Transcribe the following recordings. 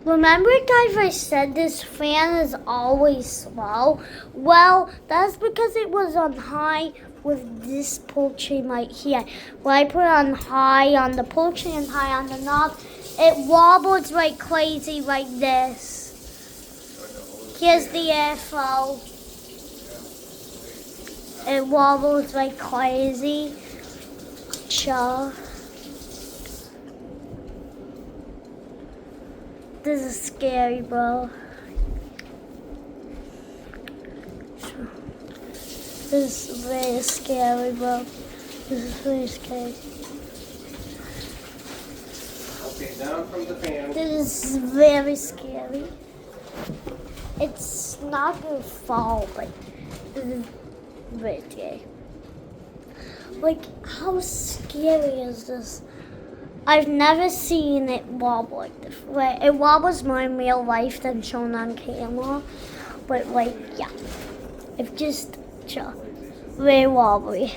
Remember, guys, I said this fan is always slow? Well, that's because it was on high with this pull chain right here. When I put it on high on the pull chain and high on the knob, it wobbles like crazy like this. Here's the airflow. It wobbles like crazy. Sure. This is scary, bro. This is very scary, bro. This is very scary. Okay, down from the fan. This is very scary. It's not gonna fall, but this is very scary. Like, how scary is this? I've never seen it wobble like this. Like, it wobbles more in real life than shown on camera. But, like, yeah. It's just very wobbly.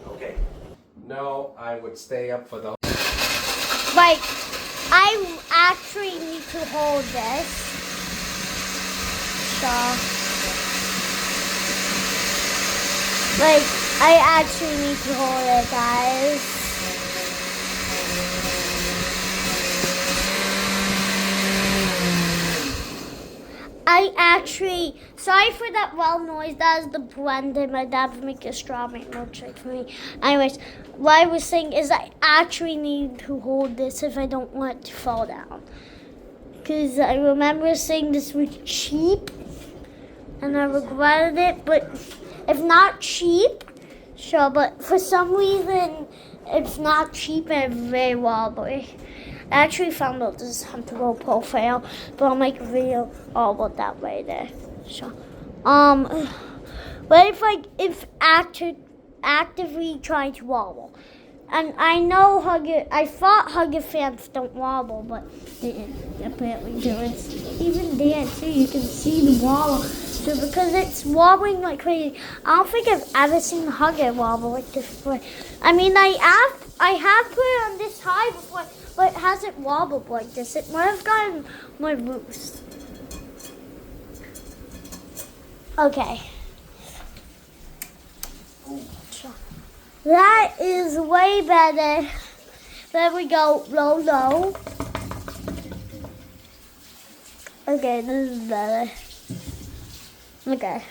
Okay. No, I would stay up for the... Like, I actually need to hold this. Like, I actually need to hold it, guys. Sorry for that loud noise. That is the blender. My dad was making a strawberry milkshake for me. Anyways, what I was saying is I actually need to hold this if I don't want it to fall down. Because I remember saying this was cheap, and I regretted it. But if not cheap, sure. But for some reason, it's not cheap and it's very wobbly. I actually found out this is comfortable profile, but I'll make a video all about that later. So, what if actively trying to wobble? And I know I thought Hugger fans don't wobble, but they apparently do. It's even there too. You can see the wobble. So because it's wobbling like crazy, I don't think I've ever seen Hugger wobble like this before. I mean, I have put it on this high before, but it hasn't wobbled like this. It might have gotten more loose. Okay. That is way better. There we go. Low, low. Okay, this is better. Okay.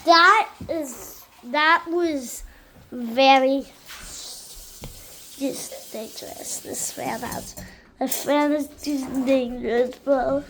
That was very just dangerous. This fan is just dangerous, bro.